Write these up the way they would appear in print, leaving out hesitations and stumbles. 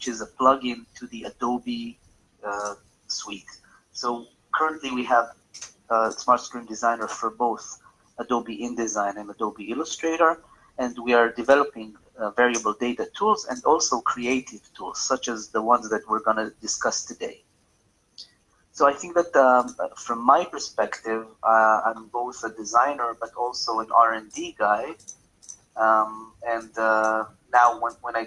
which is a plugin to the Adobe suite. So currently we have Smart Screen Designer for both Adobe InDesign and Adobe Illustrator, and we are developing variable data tools and also creative tools, such as the ones that we're going to discuss today. So I think that from my perspective, I'm both a designer but also an R&D guy. Now when I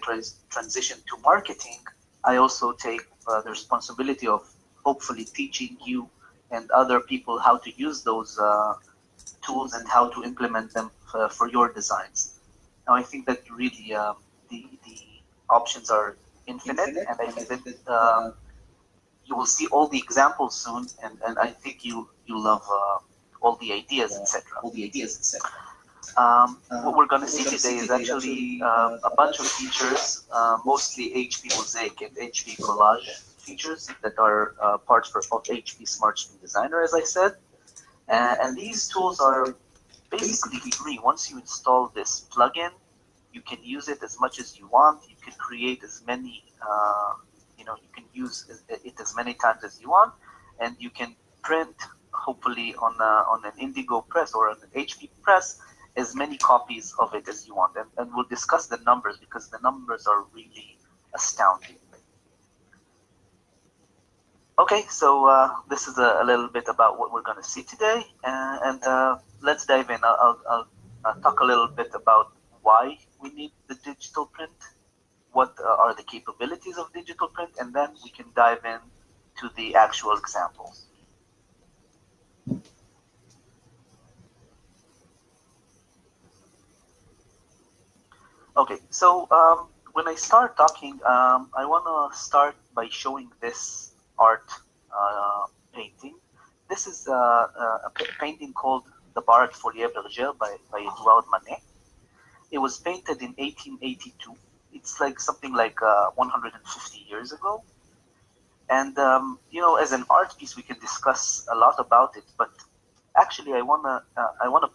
transition to marketing, I also take the responsibility of hopefully teaching you and other people how to use those tools and how to implement them for your designs. Now I think that really the options are infinite, and I think that you will see all the examples soon, and I think you love all the ideas, etc. What we're going to see today is actually a bunch of features, mostly HP Mosaic and HP Collage features that are parts of HP Smart Screen Designer, as I said. And these tools are basically free. Once you install this plugin, you can use it as much as you want. You can create as many, you can use it as many times as you want, and you can print, hopefully on an Indigo press or an HP press, as many copies of it as you want. And we'll discuss the numbers, because the numbers are really astounding. Okay, so this is a little bit about what we're going to see today, and let's dive in. I'll talk a little bit about why we need the digital print, what are the capabilities of digital print, and then we can dive in to the actual examples. Okay, so when I start talking, I want to start by showing this art painting. This is a painting called The Bar at Folie Bergère by Edouard Manet. It was painted in 1882. It's like something like 150 years ago. And as an art piece, we can discuss a lot about it. But actually, I wanna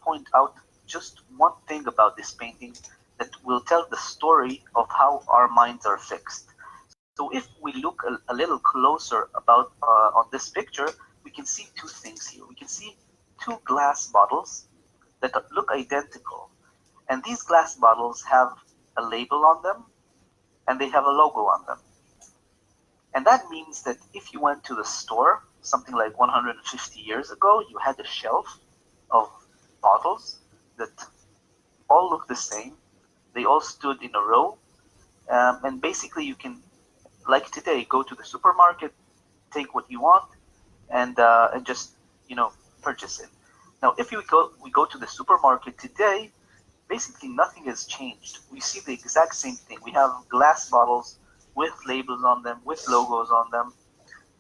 point out just one thing about this painting that will tell the story of how our minds are fixed. So if we look a little closer about on this picture, we can see two things here. We can see two glass bottles that look identical. And these glass bottles have a label on them, and they have a logo on them. And that means that if you went to the store, something like 150 years ago, you had a shelf of bottles that all look the same. They all stood in a row. And basically you can, like today, go to the supermarket, take what you want, and just, purchase it. Now, if we go to the supermarket today, basically nothing has changed. We see the exact same thing. We have glass bottles with labels on them, with logos on them,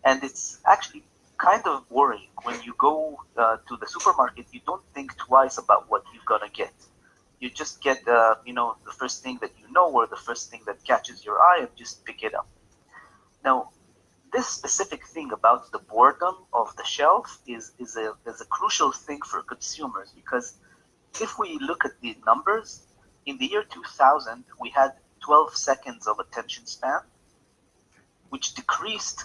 and it's actually kind of boring. When you go to the supermarket, you don't think twice about what you're gonna get. You just get the first thing that you know, or the first thing that catches your eye, and just pick it up. Now, this specific thing about the boredom of the shelf is a crucial thing for consumers, because if we look at the numbers, in the year 2000, we had 12 seconds of attention span, which decreased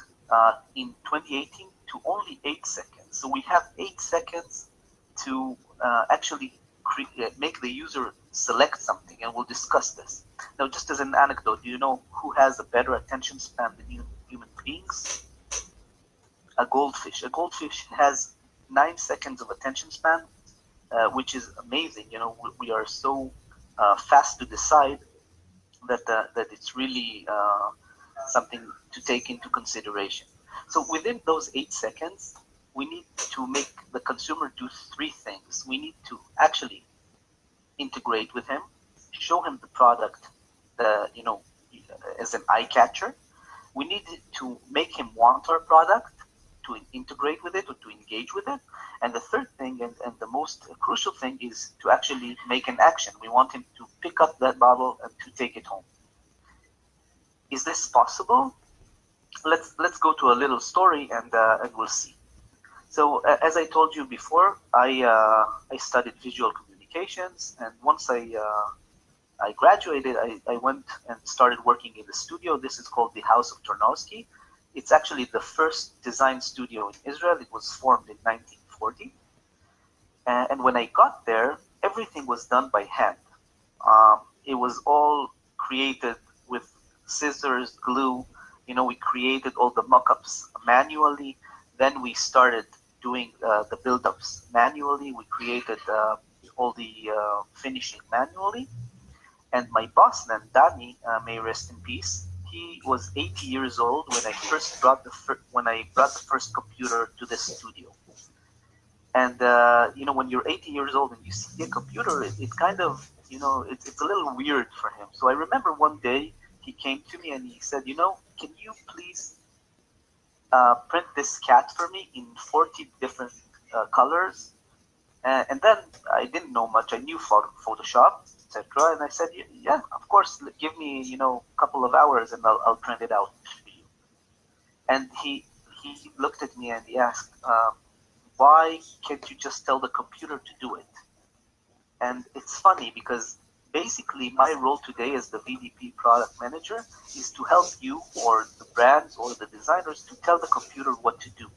in 2018 to only 8 seconds. So we have 8 seconds to actually make the user select something, and we'll discuss this. Now, just as an anecdote, do you know who has a better attention span than human beings? A goldfish. A goldfish has 9 seconds of attention span, which is amazing. We are so fast to decide that it's really something to take into consideration. So within those 8 seconds, we need to make the consumer do 3 things. We need to actually integrate with him, show him the product, as an eye catcher. We need to make him want our product, to integrate with it, or to engage with it. And the third thing, and the most crucial thing, is to actually make an action. We want him to pick up that bottle and to take it home. Is this possible? Let's go to a little story, and we'll see. So as I told you before, I studied visual communications, and once I I graduated, I went and started working in the studio. This is called the House of Tarnowski. It's actually the first design studio in Israel. It was formed in 1940. And when I got there, everything was done by hand. It was all created with scissors, glue. We created all the mock-ups manually. Then we started doing the build-ups manually. We created all the finishing manually. And my boss then, Danny, may rest in peace, he was 80 years old when I brought the first computer to this studio. And when you're 80 years old and you see a computer, it kind of, it's a little weird for him. So I remember one day he came to me and he said, can you please print this cat for me in 40 different colors? And then I didn't know much. I knew Photoshop, etc. And I said, yeah, of course, give me, a couple of hours and I'll print it out for you. And he looked at me and he asked, why can't you just tell the computer to do it? And it's funny because basically my role today as the VDP product manager is to help you or the brands or the designers to tell the computer what to do.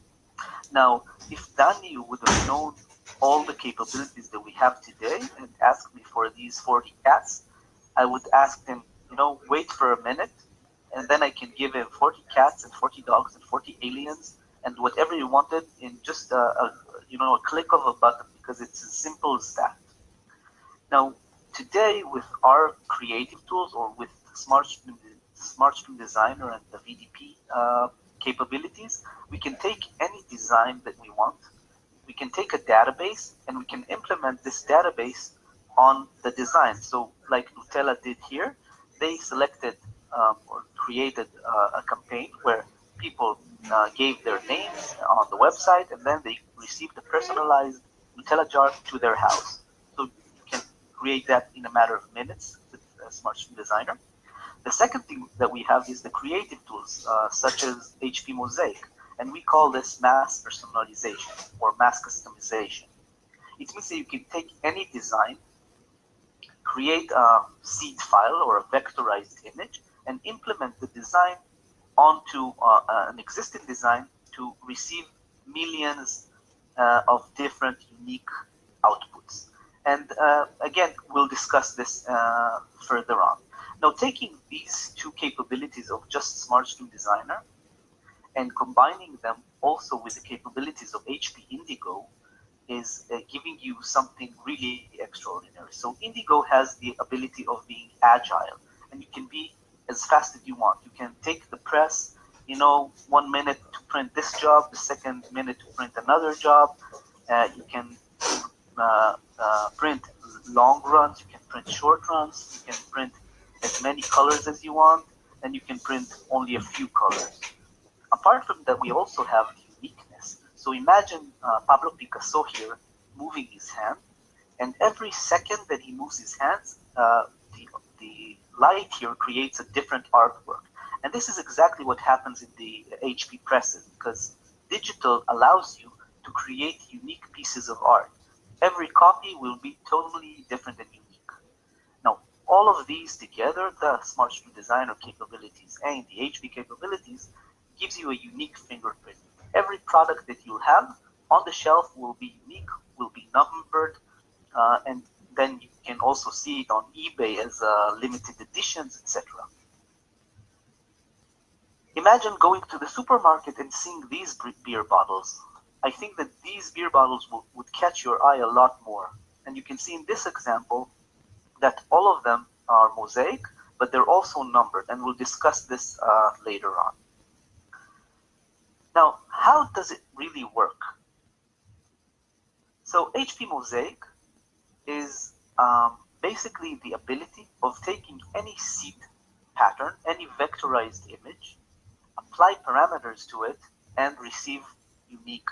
Now, if Danny would have known all the capabilities that we have today and asked me for these 40 cats, I would ask him, wait for a minute, and then I can give him 40 cats and 40 dogs and 40 aliens and whatever you wanted in just a click of a button, because it's as simple as that. Now, today with our creative tools or with Smart Stream Designer and the VDP capabilities, we can take any design that we want. We can take a database and we can implement this database on the design. So like Nutella did here, they selected or created a campaign where people gave their names on the website and then they received a personalized Nutella jar to their house. So you can create that in a matter of minutes with Smart Stream Designer. The second thing that we have is the creative tools, such as HP Mosaic. And we call this mass personalization or mass customization. It means that you can take any design, create a seed file or a vectorized image, and implement the design onto an existing design to receive millions of different unique outputs. And again, we'll discuss this further on. Now, taking these two capabilities of just Smart Stream Designer and combining them also with the capabilities of HP Indigo is giving you something really extraordinary. So Indigo has the ability of being agile, and you can be as fast as you want. You can take the press, 1 minute to print this job, the second minute to print another job. You can print long runs, you can print short runs, you can print as many colors as you want, and you can print only a few colors. Apart from that, we also have uniqueness. So imagine Pablo Picasso here moving his hand, and every second that he moves his hands, the light here creates a different artwork. And this is exactly what happens in the HP presses, because digital allows you to create unique pieces of art. Every copy will be totally different and unique. Now, all of these together, the Smart Stream Designer capabilities and the HP capabilities, gives you a unique fingerprint. Every product that you'll have on the shelf will be unique, will be numbered, and then you can also see it on eBay as limited editions, etc. Imagine going to the supermarket and seeing these beer bottles. I think that these beer bottles would catch your eye a lot more. And you can see in this example that all of them are mosaic, but they're also numbered, and we'll discuss this later on. Now, how does it really work? So HP Mosaic is basically the ability of taking any seed pattern, any vectorized image, apply parameters to it, and receive unique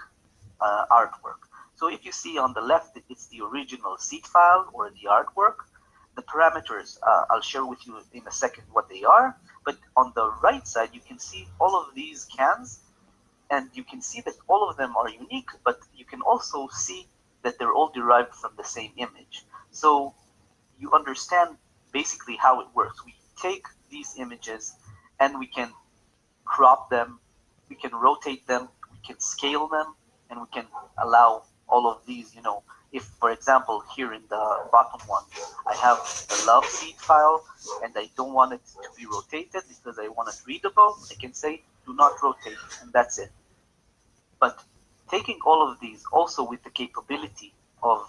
artwork. So if you see on the left, it's the original seed file or the artwork. The parameters, I'll share with you in a second what they are. But on the right side, you can see all of these cans, and you can see that all of them are unique, but you can also see that they're all derived from the same image. So you understand basically how it works. We take these images and we can crop them, we can rotate them, we can scale them, and we can allow all of these, if, for example, here in the bottom one, I have the love seed file and I don't want it to be rotated because I want it readable, I can say do not rotate, and that's it. But taking all of these also with the capability of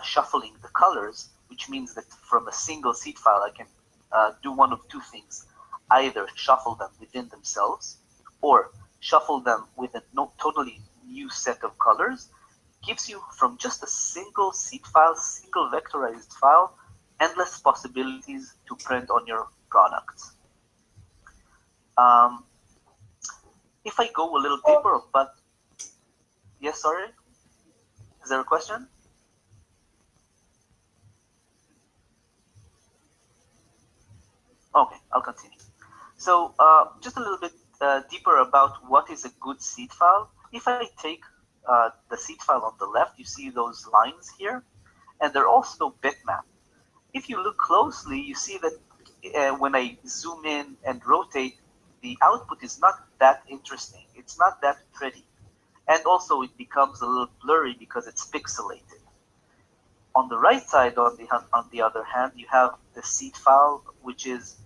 shuffling the colors, which means that from a single seed file I can do one of two things: either shuffle them within themselves or shuffle them with a totally new set of colors. Gives you, from just a single seed file, single vectorized file, endless possibilities to print on your products. If I go a little deeper, but yes, sorry, is there a question? Okay, I'll continue. So just a little bit deeper about what is a good seed file. If I take the seed file on the left, you see those lines here, and they're also bitmap. If you look closely, you see that when I zoom in and rotate, the output is not that interesting. It's not that pretty. And also it becomes a little blurry because it's pixelated. On the right side, on the other hand, you have the seed file, which is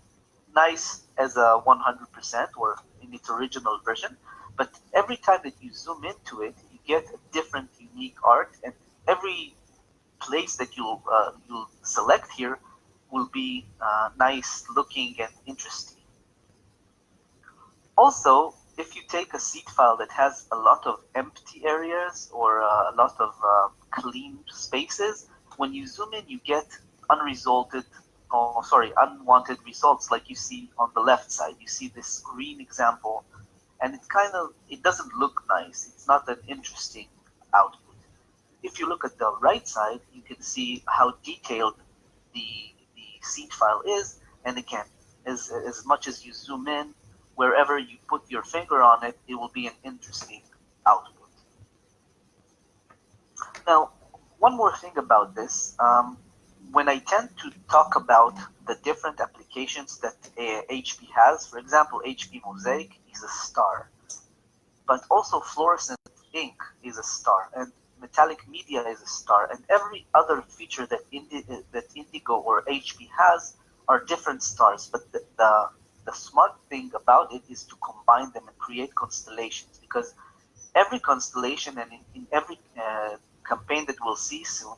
nice as a 100% or in its original version. But every time that you zoom into it, you get a different, unique art, and every place that you'll select here will be nice looking and interesting. Also, if you take a seed file that has a lot of empty areas or a lot of clean spaces, when you zoom in, you get unwanted results, like you see on the left side. You see this green example, and it doesn't look nice. It's not an interesting output. If you look at the right side, you can see how detailed the seed file is, and again, as much as you zoom in, wherever you put your finger on it, it will be an interesting output. Now, one more thing about this, when I tend to talk about the different applications that HP has, for example, HP Mosaic is a star, but also fluorescent ink is a star, and metallic media is a star, and every other feature that Indigo or HP has are different stars, but the smart thing about it is to combine them and create constellations, because every constellation and in every campaign that we'll see soon,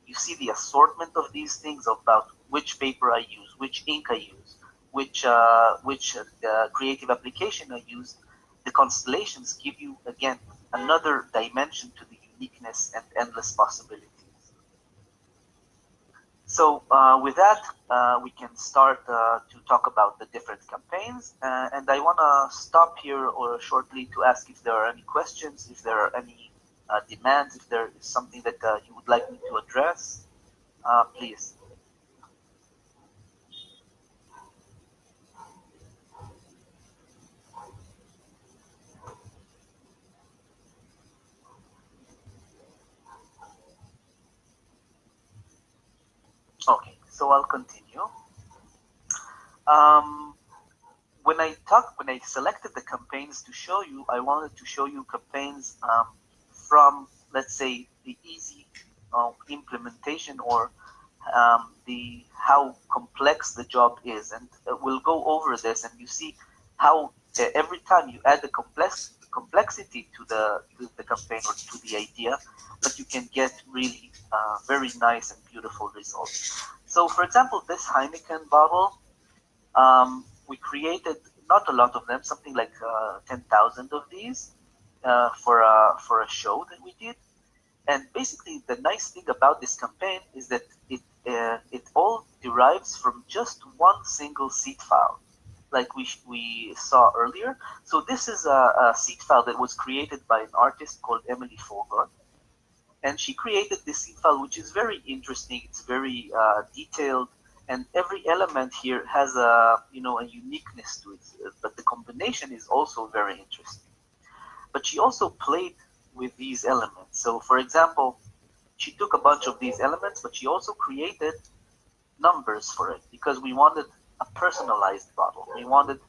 you see the assortment of these things about which paper I use, which ink I use, which creative application I use. The constellations give you, again, another dimension to the uniqueness and endless possibilities. So with that, we can start to talk about the different campaigns. And I want to stop here shortly to ask if there are any questions, if there are any demands, if there is something that you would like me to address, please. Okay, so I'll continue. When I selected the campaigns to show you, I wanted to show you campaigns from, let's say, the easy implementation or how complex the job is, and we'll go over this, and you see how every time you add the complexity to the campaign or to the idea, that you can get really very nice and beautiful results. So, for example, this Heineken bottle, we created not a lot of them, something like 10,000 of these for a show that we did. And basically, the nice thing about this campaign is that it all derives from just one single seed file, like we saw earlier. So this is a seed file that was created by an artist called Emily Fogart. And she created this seed file, which is very interesting. It's very detailed, and every element here has a uniqueness to it. But the combination is also very interesting. But she also played with these elements. So, for example, she took a bunch of these elements, but she also created numbers for it because we wanted a personalized bottle. We wanted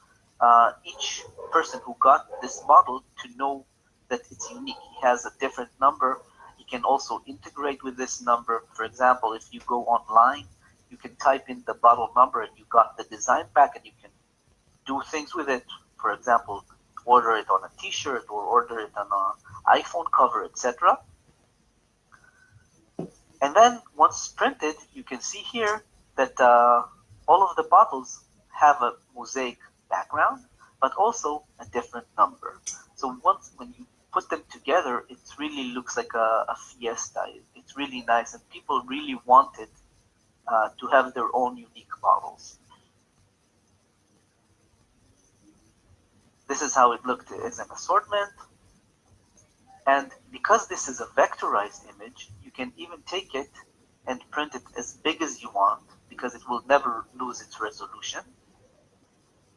each person who got this bottle to know that it's unique. He has a different number. He can also integrate with this number. For example, if you go online, you can type in the bottle number and you got the design pack and you can do things with it. For example, order it on a t-shirt or order it on an iPhone cover, etc. And then once printed, you can see here that all of the bottles have a mosaic background, but also a different number. So when you put them together, it really looks like a fiesta. It's really nice, and people really wanted to have their own unique bottles. This is how it looked as an assortment. And because this is a vectorized image, you can even take it and print it as big as you want because it will never lose its resolution.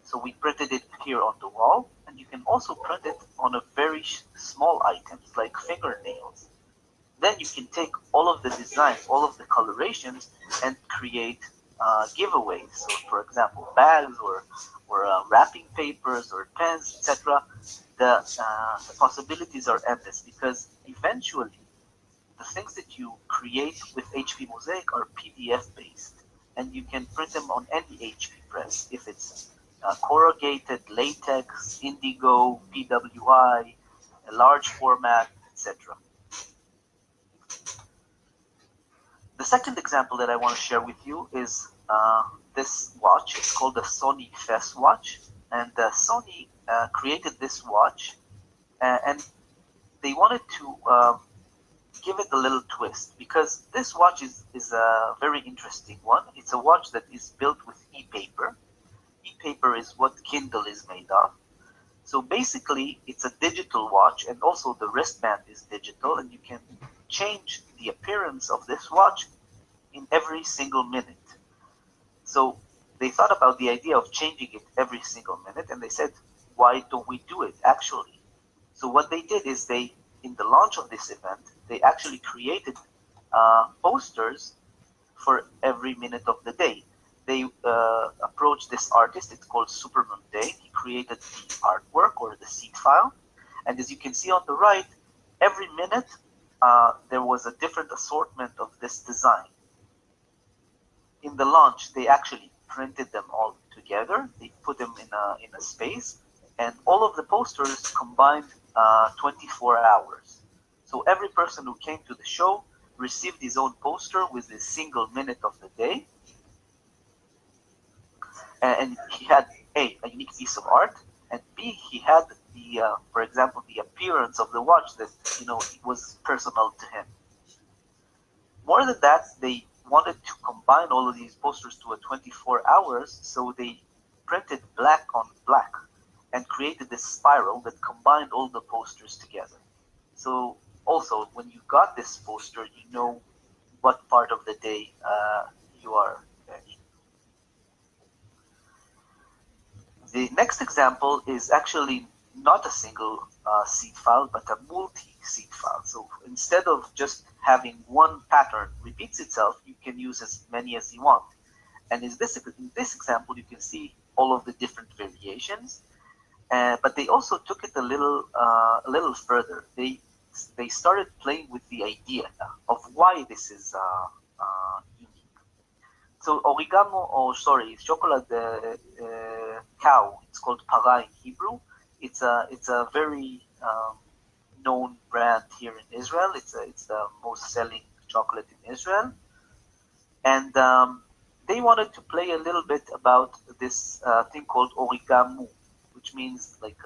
So we printed it here on the wall, and you can also print it on a very small items like fingernails. Then you can take all of the designs, all of the colorations, and create giveaways. So for example, bags or wrapping papers or pens, etc. The possibilities are endless because eventually the things that you create with HP Mosaic are PDF based, and you can print them on any HP press, if it's corrugated, latex, indigo, PWI, a large format, etc. The second example that I want to share with you is this watch. It's called the Sony Fess watch, and Sony created this watch, and they wanted to give it a little twist because this watch is a very interesting one. It's a watch that is built with e-paper. E-paper is what Kindle is made of. So basically, it's a digital watch, and also the wristband is digital, and you can change the appearance of this watch in every single minute. So they thought about the idea of changing it every single minute, and they said, why don't we do it actually? So what they did is in the launch of this event, they actually created posters for every minute of the day. They approached this artist, it's called Super Mundane. He created the artwork or the seed file. And as you can see on the right, every minute there was a different assortment of this design. In the launch, they actually printed them all together. They put them in a space, and all of the posters combined 24 hours. So every person who came to the show received his own poster with a single minute of the day. And he had A, a unique piece of art, and B, he had for example, the appearance of the watch that, was personal to him. More than that, they wanted to combine all of these posters to a 24 hours, so they printed black on black and created this spiral that combined all the posters together. So also, when you got this poster, you know what part of the day you are in. The next example is actually not a single seed file, but a multi-seed file. So instead of just having one pattern repeats itself, you can use as many as you want. And in this example, you can see all of the different variations. But they also took it a little further. They started playing with the idea of why this is unique. So chocolate cow. It's called para in Hebrew. It's a very known brand here in Israel. It's the most selling chocolate in Israel, and they wanted to play a little bit about this thing called origami, which means like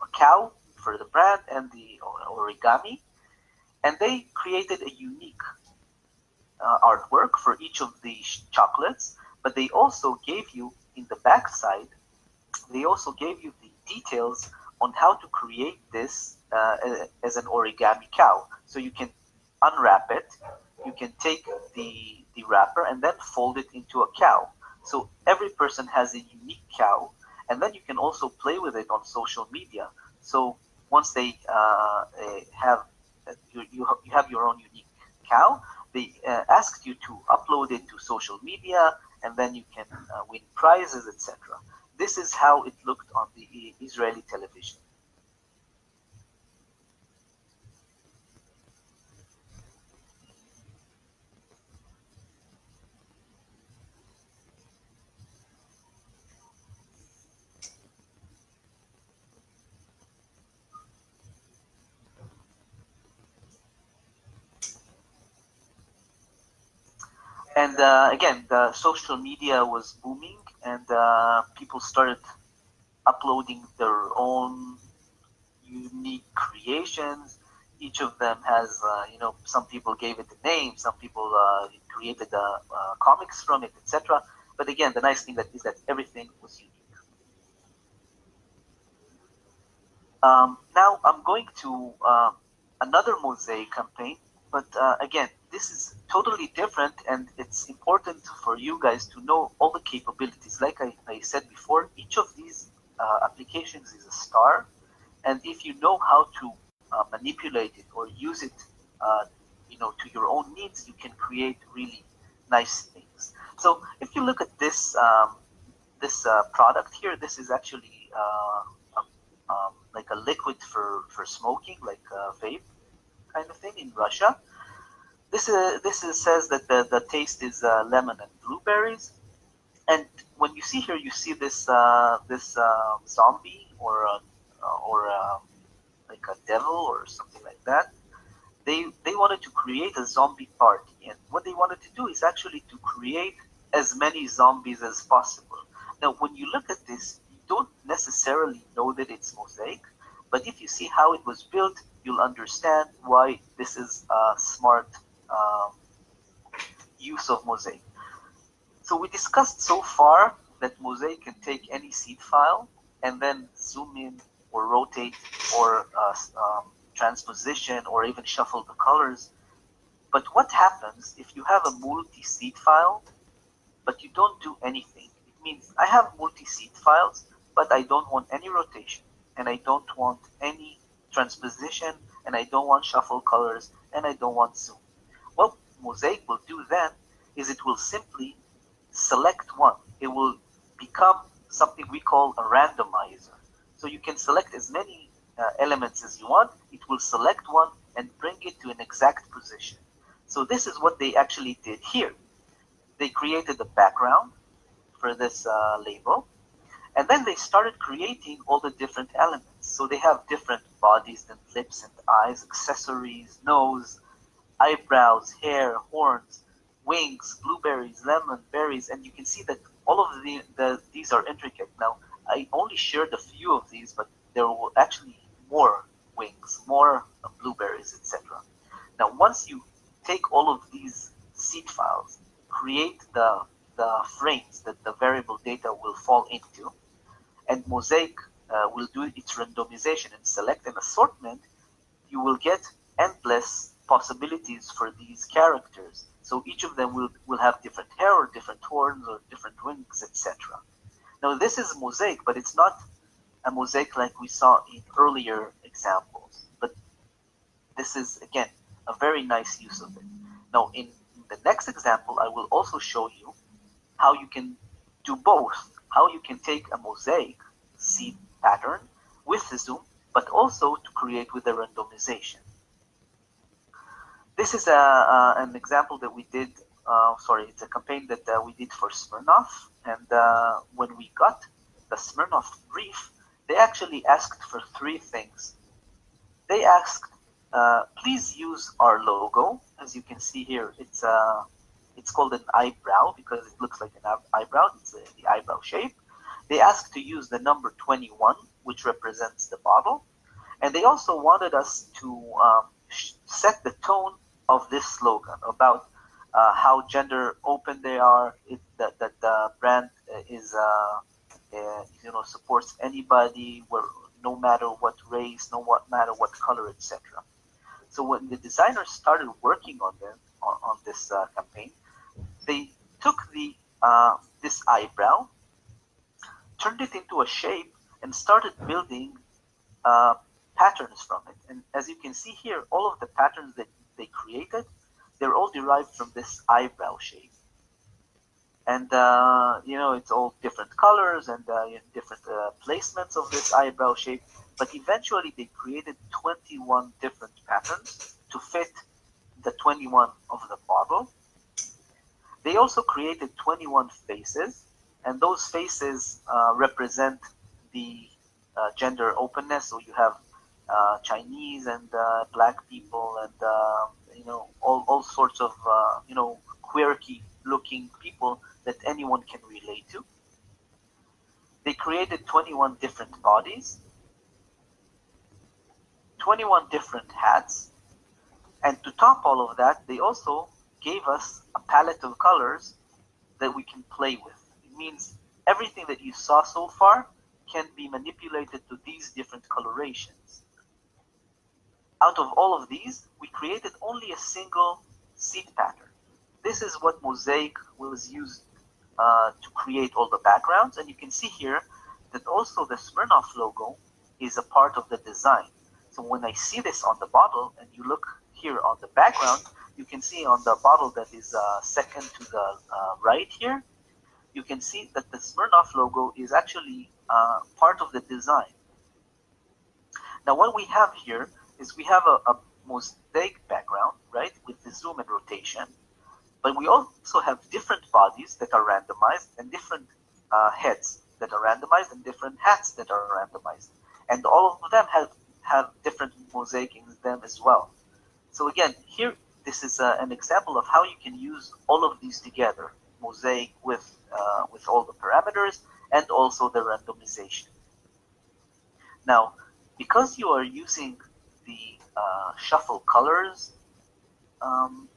a cow for the brand and the origami, and they created a unique artwork for each of the chocolates. But they also gave you in the back side, they also gave you the details on how to create this as an origami cow. So you can unwrap it, you can take the wrapper and then fold it into a cow. So every person has a unique cow, and then you can also play with it on social media. So once they have you have your own unique cow, they asked you to upload it to social media and then you can win prizes, etc. This is how it looked on the Israeli television. And again, the social media was booming, and people started uploading their own unique creations. Each of them has, some people gave it a name, some people created comics from it, etc. But again, the nice thing is that everything was unique. Now I'm going to another mosaic campaign, but again, this is totally different, and it's important for you guys to know all the capabilities. Like I said before, each of these applications is a star, and if you know how to manipulate it or use it, to your own needs, you can create really nice things. So if you look at this product here, this is actually like a liquid for smoking, like a vape kind of thing in Russia. This says that the taste is lemon and blueberries, and when you see here, you see this zombie or like a devil or something like that. They wanted to create a zombie party, and what they wanted to do is actually to create as many zombies as possible. Now, when you look at this, you don't necessarily know that it's mosaic, but if you see how it was built, you'll understand why this is a smart use of mosaic. So we discussed so far that mosaic can take any seed file and then zoom in or rotate or transposition or even shuffle the colors. But what happens if you have a multi-seed file but you don't do anything? It means I have multi-seed files, but I don't want any rotation, and I don't want any transposition, and I don't want shuffle colors, and I don't want zoom. What mosaic will do then is it will simply select one. It will become something we call a randomizer. So you can select as many elements as you want. It will select one and bring it to an exact position. So this is what they actually did here. They created a background for this label, and then they started creating all the different elements. So they have different bodies and lips and eyes, accessories, nose, eyebrows, hair, horns, wings, blueberries, lemon, berries, and you can see that all of these are intricate. Now, I only shared a few of these, but there were actually more wings, more blueberries, etc. Now, once you take all of these seed files, create the frames that the variable data will fall into, and Mosaic will do its randomization and select an assortment, you will get endless possibilities for these characters. So each of them will have different hair or different horns or different wings, etc. Now this is mosaic, but it's not a mosaic like we saw in earlier examples. But this is, again, a very nice use of it. Now in the next example, I will also show you how you can do both. How you can take a mosaic seed pattern with the zoom, but also to create with the randomization. This is an example that we did, it's a campaign that we did for Smirnoff. And when we got the Smirnoff brief, they actually asked for three things. They asked, please use our logo. As you can see here, it's called an eyebrow because it looks like an eyebrow. It's the eyebrow shape. They asked to use the number 21, which represents the bottle. And they also wanted us to set the tone of this slogan about how gender open they are, that the brand is supports anybody, no matter what race, no matter what color, etc. So when the designers started working on this campaign, they took this eyebrow, turned it into a shape, and started building patterns from it. And as you can see here, all of the patterns that they created, they're all derived from this eyebrow shape. And it's all different colors and different placements of this eyebrow shape. But eventually they created 21 different patterns to fit the 21 of the bottle. They also created 21 faces, and those faces represent the gender openness. So you have Chinese and black people and all sorts of quirky looking people that anyone can relate to. They created 21 different bodies, 21 different hats, and to top all of that, they also gave us a palette of colors that we can play with. It means everything that you saw so far can be manipulated to these different colorations. Out of all of these, we created only a single seed pattern. This is what mosaic was used to create all the backgrounds, and you can see here that also the Smirnoff logo is a part of the design. So when I see this on the bottle, and you look here on the background, you can see on the bottle that is second to the right here, you can see that the Smirnoff logo is actually part of the design. Now what we have here is we have a mosaic background, right, with the zoom and rotation, but we also have different bodies that are randomized and different heads that are randomized and different hats that are randomized. And all of them have different mosaic in them as well. So again, here, this is an example of how you can use all of these together, mosaic with all the parameters and also the randomization. Now, because you are using the shuffle colors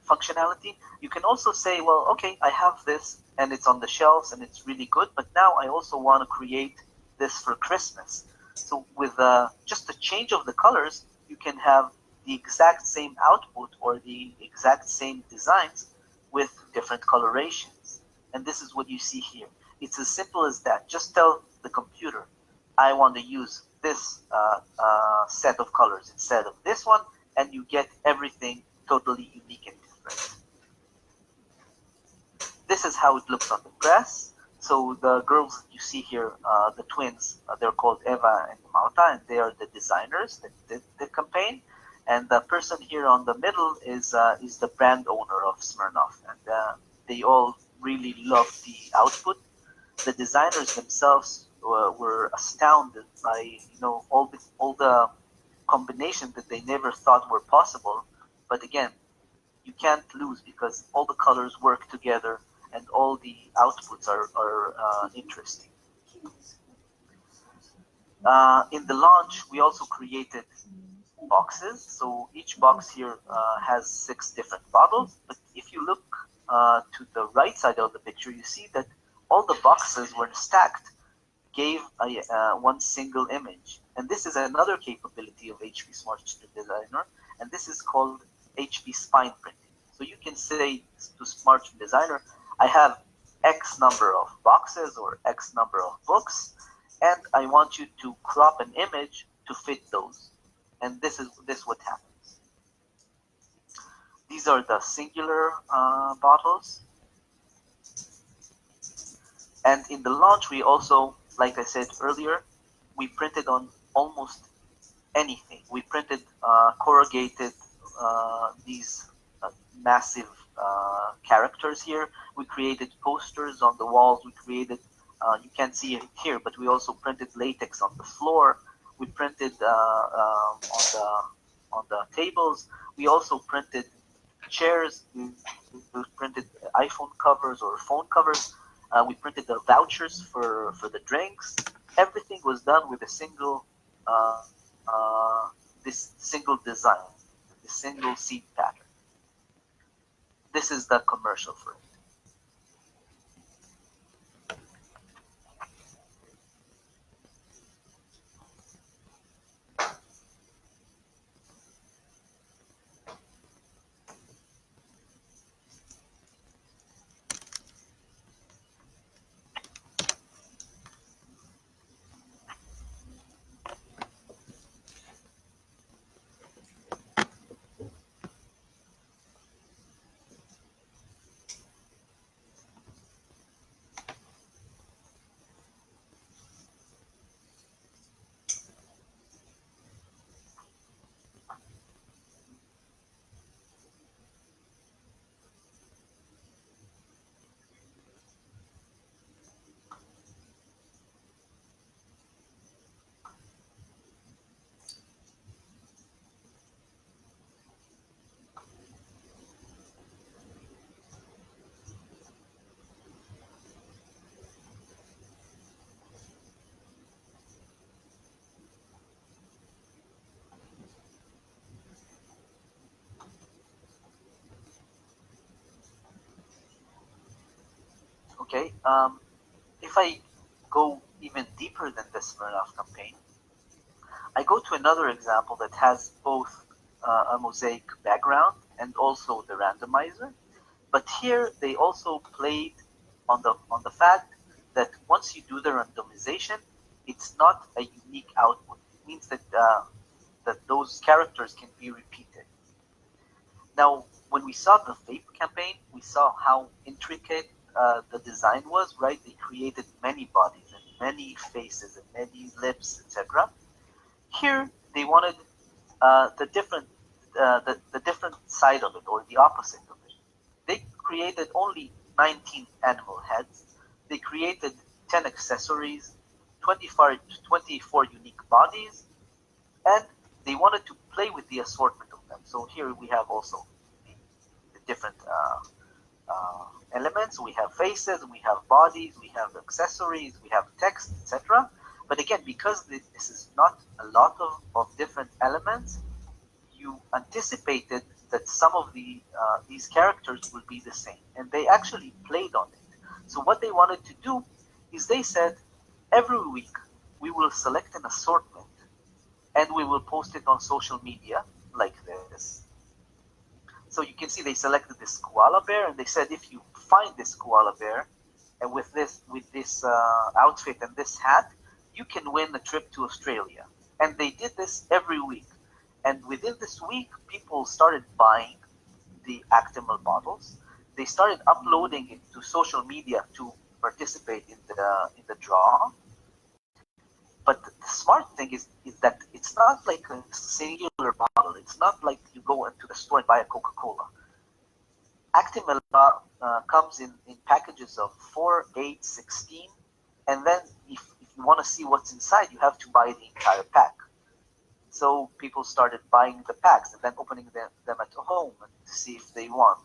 functionality, you can also say, well, okay, I have this and it's on the shelves and it's really good, but now I also want to create this for Christmas. So with just the change of the colors, you can have the exact same output or the exact same designs with different colorations. And this is what you see here. It's as simple as that. Just tell the computer, I want to use this set of colors instead of this one, and you get everything totally unique and different. This is how it looks on the press. So the girls you see here, the twins, they're called Eva and Malta, and they are the designers that did the campaign. And the person here on the middle is the brand owner of Smirnoff, and they all really loved the output. The designers themselves were astounded by all the combinations that they never thought were possible. But again, you can't lose because all the colors work together and all the outputs are interesting. In the launch, we also created boxes. So each box here has 6 different bottles. But if you look to the right side of the picture, you see that all the boxes were stacked, gave one single image. And this is another capability of HP Smart Designer, and this is called HP Spine Printing. So you can say to Smart Designer, I have X number of boxes or X number of books, and I want you to crop an image to fit those. And this what happens. These are the singular bottles. And in the launch, we also, like I said earlier, we printed on almost anything. We printed corrugated these massive characters here. We created posters on the walls. We created, you can't see it here, but we also printed latex on the floor. We printed on the tables. We also printed chairs. We printed iPhone covers or phone covers. We printed the vouchers for the drinks. Everything was done with a single this single design, this single seed pattern. This is the commercial for it. Okay, if I go even deeper than this Smirnoff campaign, I go to another example that has both a mosaic background and also the randomizer. But here they also played on the fact that once you do the randomization, it's not a unique output. It means that that those characters can be repeated. Now, when we saw the vape campaign, we saw how intricate the design was, right? They created many bodies and many faces and many lips, etc. Here, they wanted the different side of it, or the opposite of it. They created only 19 animal heads. They created 10 accessories, 24 unique bodies, and they wanted to play with the assortment of them. So here we have also the different elements. We have faces, we have bodies, we have accessories, we have text, etc. But again, because this is not a lot of different elements, you anticipated that some of these characters will be the same, and they actually played on it. So what they wanted to do is they said, every week we will select an assortment and we will post it on social media like this. So you can see they selected this koala bear, and they said, if you find this koala bear and with this outfit and this hat, you can win a trip to Australia. And they did this every week. And within this week, people started buying the Actimel bottles. They started uploading it to social media to participate in the draw. But the smart thing is that it's not like a singular bottle. It's not like you go into the store and buy a Coca-Cola. Actimel comes in packages of 4, 8, 16, and then if you want to see what's inside, you have to buy the entire pack. So people started buying the packs and then opening them at home to see if they won.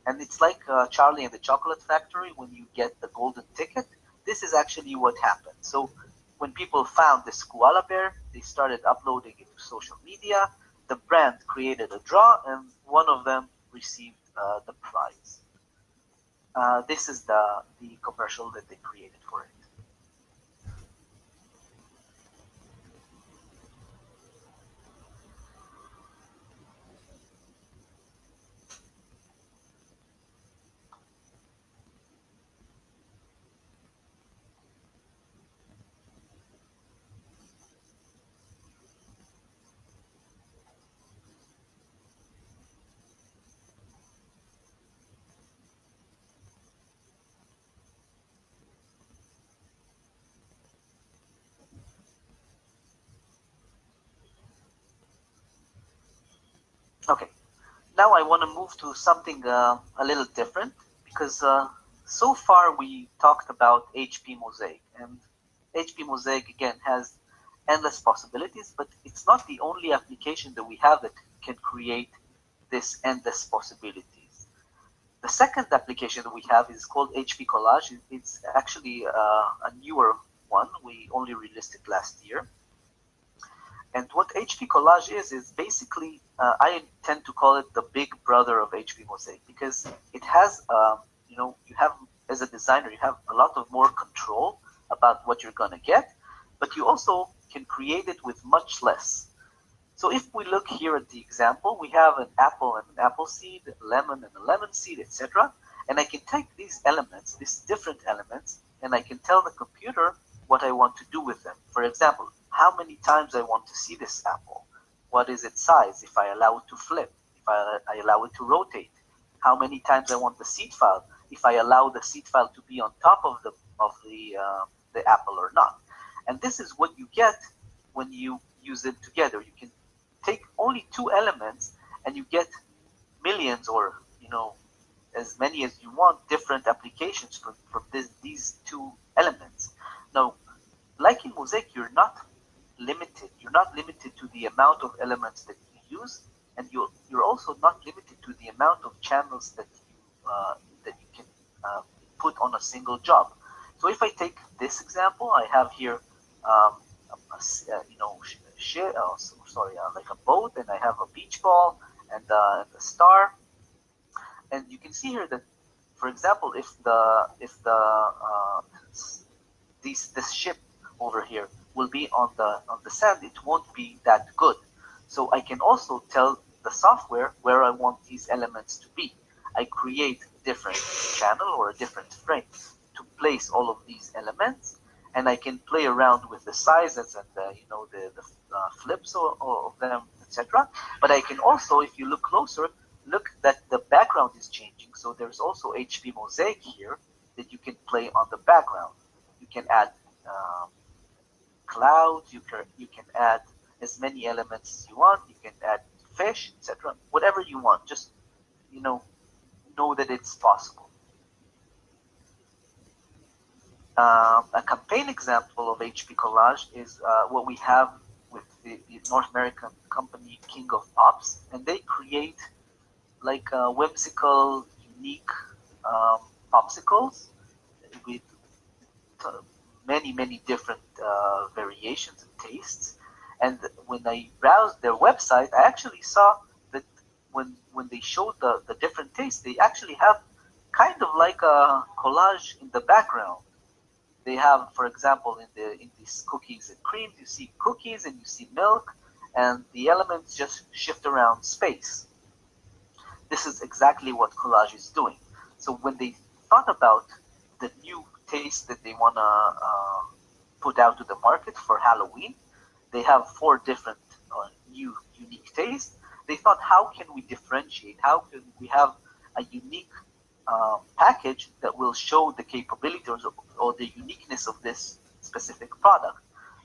And it's like Charlie and the Chocolate Factory, when you get the golden ticket. This is actually what happened. So when people found this koala bear, they started uploading it to social media. The brand created a draw, and one of them received the prize. This is the commercial that they created for it. Okay, now I want to move to something a little different, because so far we talked about HP Mosaic, and HP Mosaic again has endless possibilities, but it's not the only application that we have that can create this endless possibilities. The second application that we have is called HP Collage. It's actually a newer one. We only released it last year. And what HP Collage is basically, I tend to call it the big brother of HP Mosaic, because it has, you have, as a designer, you have a lot of more control about what you're going to get, but you also can create it with much less. So if we look here at the example, we have an apple and an apple seed, a lemon and a lemon seed, etc. And I can take these elements, these different elements, and I can tell the computer what I want to do with them. For example, how many times I want to see this apple, what is its size, if I allow it to flip, if I allow it to rotate, how many times I want the seed file, if I allow the seed file to be on top of the apple or not. And this is what you get when you use them together. You can take only two elements and you get millions, or as many as you want, different applications from these two elements. Now, like in Mosaic, you're not limited. You're not limited to the amount of elements that you use, and you're also not limited to the amount of channels that you can put on a single job. So if I take this example, I have here like a boat, and I have a beach ball and a star, and you can see here that for example, if this ship over here will be on the sand, it won't be that good. So I can also tell the software where I want these elements to be. I create a different channel or a different frame to place all of these elements, and I can play around with the sizes and the flips of them, etc. But I can also, if you look closer, look that the background is changing. So there's also HP mosaic here that you can play on the background. You can add clouds. You can add as many elements as you want. You can add fish, etc. Whatever you want. Just know that it's possible. A campaign example of HP collage is what we have with the North American company King of Pops, and they create like whimsical, unique popsicles with many different variations and tastes. And when I browsed their website, I actually saw that when they showed the different tastes, they actually have kind of like a collage in the background. They have, for example, in these cookies and creams, you see cookies and you see milk, and the elements just shift around space. This is exactly what collage is doing. So when they thought about the new taste that they want to put out to the market for Halloween, they have 4 different new unique tastes. They thought, how can we differentiate? How can we have a unique package that will show the capabilities or the uniqueness of this specific product?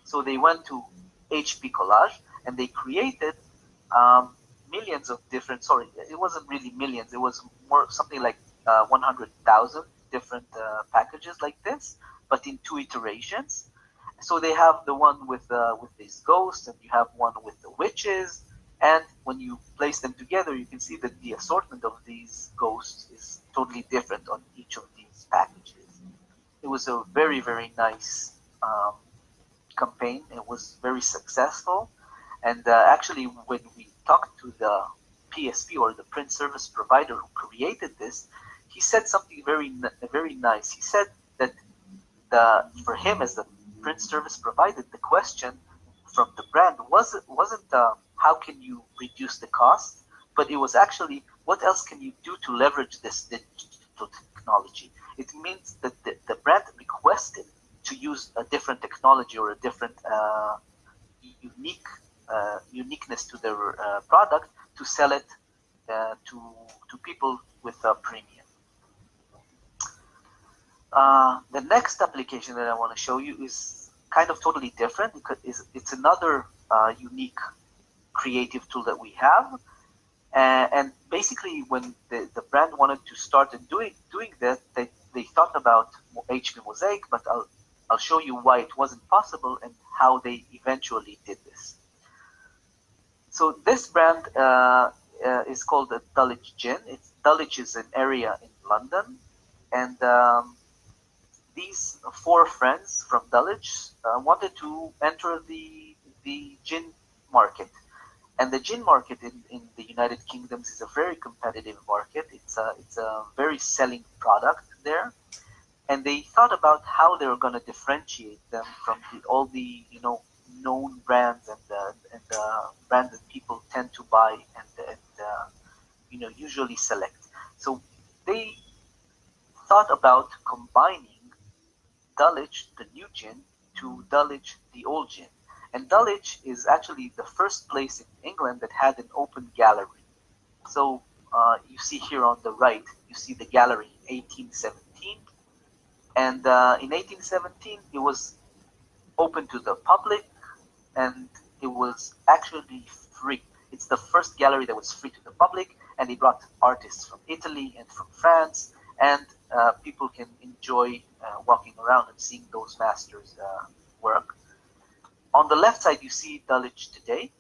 So they went to HP Collage and they created millions of different, sorry, it wasn't really millions, it was more something like 100,000 different packages like this, but in 2 iterations. So they have the one with these ghosts, and you have one with the witches, and when you place them together, you can see that the assortment of these ghosts is totally different on each of these packages. It was a very nice campaign. It was very successful, and actually when we talked to the PSP or the print service provider who created this, he said something very nice. He said that for him as the print service provider, the question from the brand wasn't how can you reduce the cost, but it was actually what else can you do to leverage this digital technology. It means that the brand requested to use a different technology or a different uniqueness to their product to sell it to people with a premium. The next application that I want to show you is kind of totally different because it's another unique creative tool that we have. And basically, when the brand wanted to start doing that, they thought about HP Mosaic, but I'll show you why it wasn't possible and how they eventually did this. So this brand is called the Dulwich Gin. Dulwich is an area in London, and these 4 friends from Dulwich wanted to enter the gin market. And the gin market in the United Kingdom is a very competitive market. It's a very selling product there. And they thought about how they were going to differentiate them from all the known brands and brands that people tend to buy and usually select. So they thought about combining Dulwich, the new gin, to Dulwich, the old gin. And Dulwich is actually the first place in England that had an open gallery. So you see here on the right, you see the gallery in 1817. And in 1817, it was open to the public, and it was actually free. It's the first gallery that was free to the public, and they brought artists from Italy and from France, and people can enjoy walking around and seeing those masters' work. On the left side, you see Dulwich today.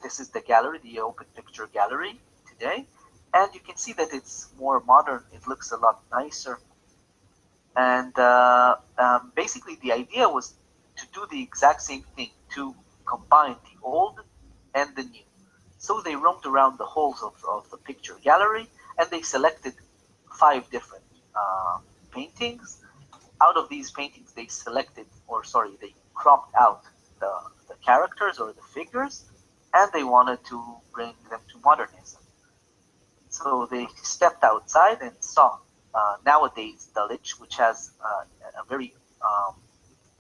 This is the gallery, the open picture gallery today. And you can see that it's more modern. It looks a lot nicer. And basically, the idea was to do the exact same thing, to combine the old and the new. So they roamed around the halls of the picture gallery, and they selected 5 different paintings. Out of these paintings, they selected, they cropped out the characters or the figures, and they wanted to bring them to modernism. So they stepped outside and saw nowadays Dulwich, which has a very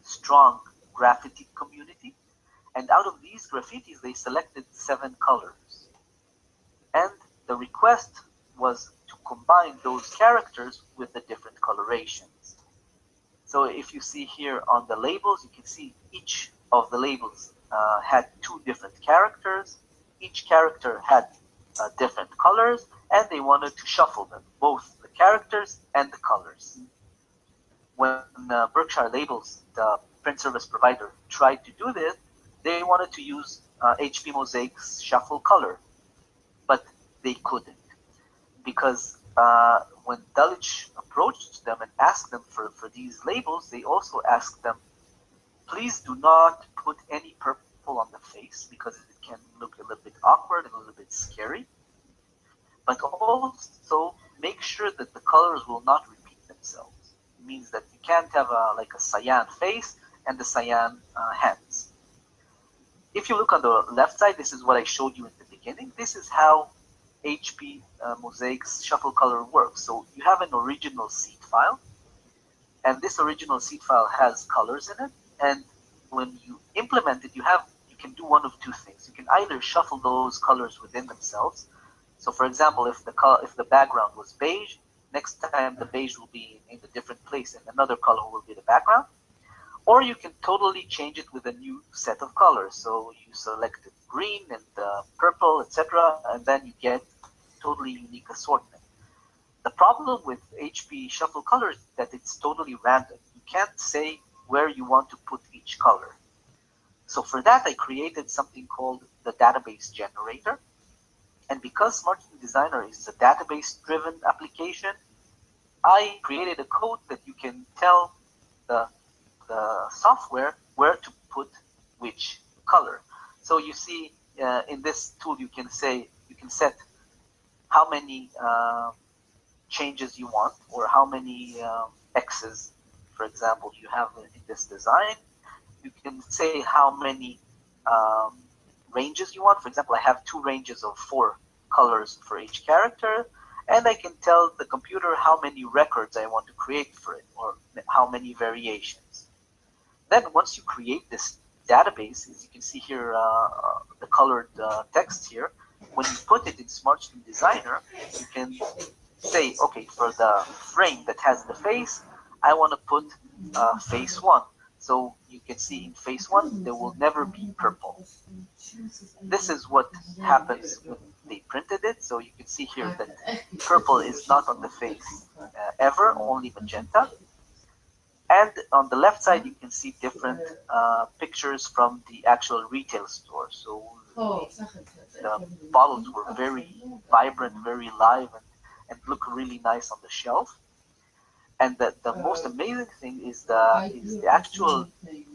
strong graffiti community. And out of these graffitis, they selected 7 colors. And the request was to combine those characters with the different colorations. So if you see here on the labels, you can see each of the labels had 2 different characters. Each character had different colors, and they wanted to shuffle them, both the characters and the colors. When Berkshire Labels, the print service provider, tried to do this, they wanted to use HP Mosaic's shuffle color, but they couldn't, because when Dulwich approached them and asked them for these labels, they also asked them, please do not put any purple on the face, because it can look a little bit awkward and a little bit scary. But also make sure that the colors will not repeat themselves. It means that you can't have a cyan face and the cyan hands. If you look on the left side, this is what I showed you in the beginning. This is how HP Mosaic's shuffle color works. So you have an original seed file, and this original seed file has colors in it. And when you implement it, you can do one of 2 things. You can either shuffle those colors within themselves. So, for example, if the background was beige, next time the beige will be in a different place, and another color will be the background. Or you can totally change it with a new set of colors. So you selected green and purple, etc., and then you get totally unique assortment. The problem with HP Shuffle Colors is that it's totally random. You can't say where you want to put each color. So for that, I created something called the database generator. And because Smart Designer is a database-driven application, I created a code that you can tell the software where to put which color. So you see in this tool, you can set how many changes you want, or how many X's, for example, you have in this design. You can say how many ranges you want. For example, I have 2 ranges of 4 colors for each character, and I can tell the computer how many records I want to create for it, or how many variations. Then once you create this database, as you can see here, the colored text here, when you put it in Smart Designer, you can say, okay, for the frame that has the face, I want to put face 1. So you can see in face 1, there will never be purple. This is what happens when they printed it. So you can see here that purple is not on the face ever, only magenta. And on the left side, you can see different pictures from the actual retail store. So the bottles were very vibrant, very live, and look really nice on the shelf. And the most amazing thing is the actual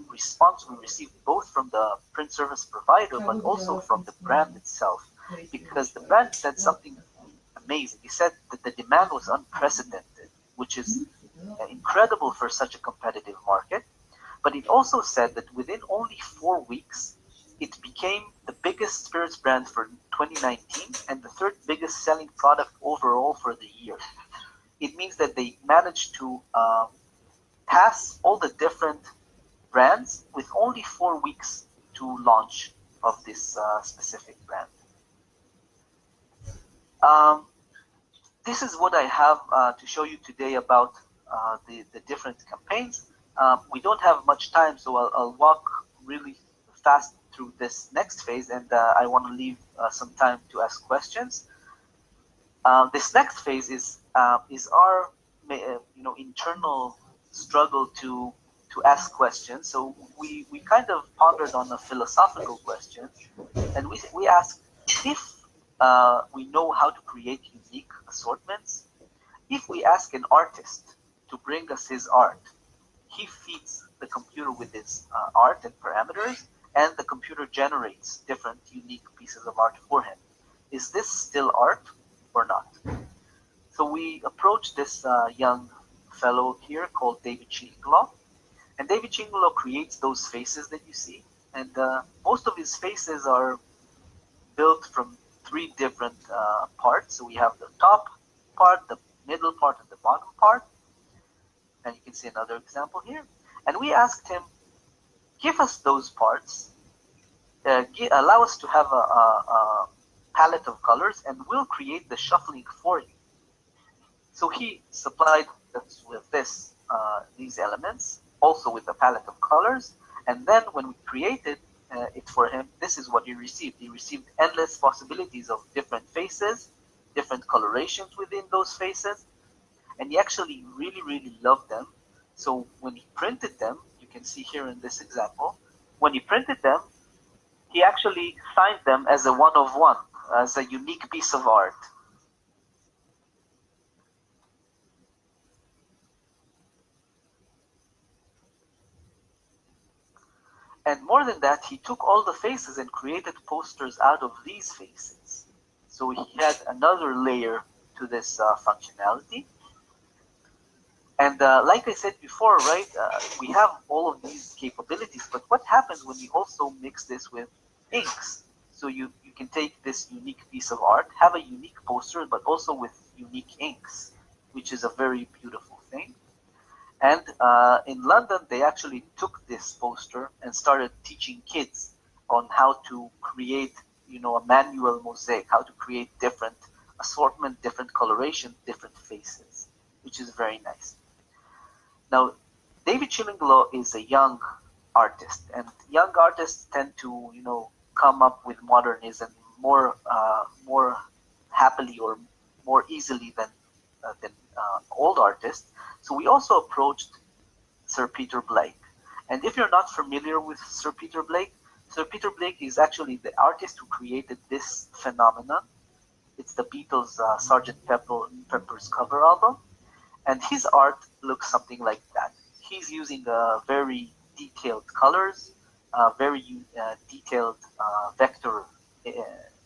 response we received, both from the print service provider, but also from the brand itself. Because the brand said something amazing. He said that the demand was unprecedented, which is incredible for such a competitive market. But it also said that within only 4 weeks, it became the biggest spirits brand for 2019 and the 3rd biggest selling product overall for the year. It means that they managed to pass all the different brands with only 4 weeks to launch of this specific brand. This is what I have to show you today about the different campaigns. We don't have much time, so I'll walk really fast through this next phase, and I want to leave some time to ask questions. This next phase is our internal struggle to ask questions. So we kind of pondered on a philosophical question, and we asked, if we know how to create unique assortments, if we ask an artist to bring us his art, he feeds the computer with his art and parameters, and the computer generates different unique pieces of art for him. Is this still art or not? So we approached this young fellow here called David Chinglaw. And David Chinglaw creates those faces that you see. And most of his faces are built from three different parts. So we have the top part, the middle part, and the bottom part. And you can see another example here. And we asked him, give us those parts, allow us to have a palette of colors, and we'll create the shuffling for you. So he supplied us with these elements, also with a palette of colors, and then when we created it for him, this is what he received. He received endless possibilities of different faces, different colorations within those faces, and he actually really, really loved them. So when he printed them, you can see here in this example, when he printed them, he actually signed them as a one-of-one, as a unique piece of art. And more than that, he took all the faces and created posters out of these faces. So he had another layer to this functionality. And like I said before, right, we have all of these capabilities, but what happens when you also mix this with inks? So you can take this unique piece of art, have a unique poster, but also with unique inks, which is a very beautiful thing. And in London, they actually took this poster and started teaching kids on how to create, a manual mosaic, how to create different assortment, different coloration, different faces, which is very nice. Now, David Chillinglaw is a young artist, and young artists tend to, come up with modernism more happily or more easily than old artists. So we also approached Sir Peter Blake. And if you're not familiar with Sir Peter Blake is actually the artist who created this phenomenon. It's the Beatles' Sgt. Pepper's cover album. And his art looks something like that. He's using very detailed colors, very detailed vector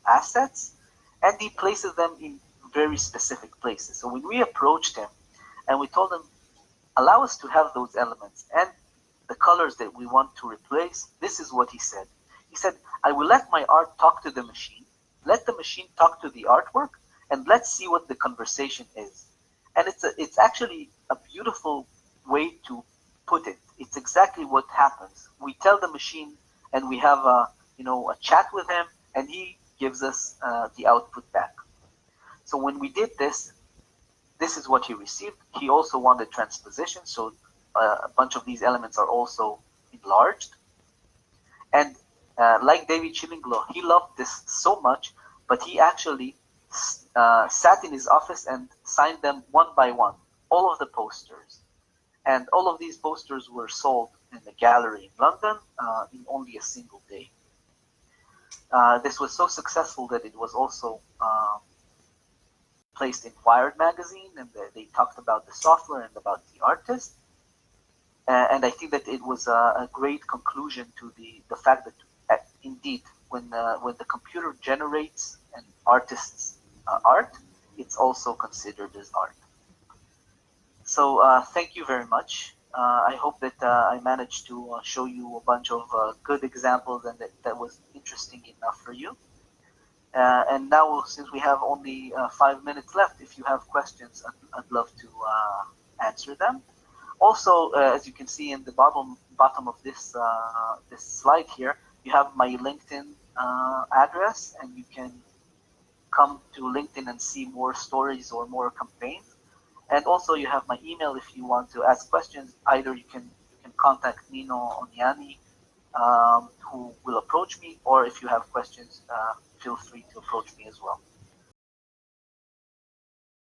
assets, and he places them in very specific places. So when we approached him and we told him, allow us to have those elements and the colors that we want to replace, this is what he said. He said, I will let my art talk to the machine, let the machine talk to the artwork, and let's see what the conversation is. And it's actually a beautiful way to put it. It's exactly what happens. We tell the machine and we have a chat with him, and he gives us the output back. So when we did this is what he received. He also wanted transposition, so a bunch of these elements are also enlarged. And like David Chillinglaw, he loved this so much, but he actually sat in his office and signed them one by one, all of the posters. And all of these posters were sold in the gallery in London in only a single day. This was so successful that it was also placed in Wired magazine, and they talked about the software and about the artist. And I think that it was a great conclusion to the fact that indeed, when the computer generates an artist's art, it's also considered as art. So thank you very much. I hope that I managed to show you a bunch of good examples and that was interesting enough for you. And now, since we have only 5 minutes left, if you have questions, I'd love to answer them. Also, as you can see in the bottom of this slide here, you have my LinkedIn address, and you can come to LinkedIn and see more stories or more campaigns. And also, you have my email if you want to ask questions. Either you can contact Nino Oniani, who will approach me, or if you have questions, feel free to approach me as well.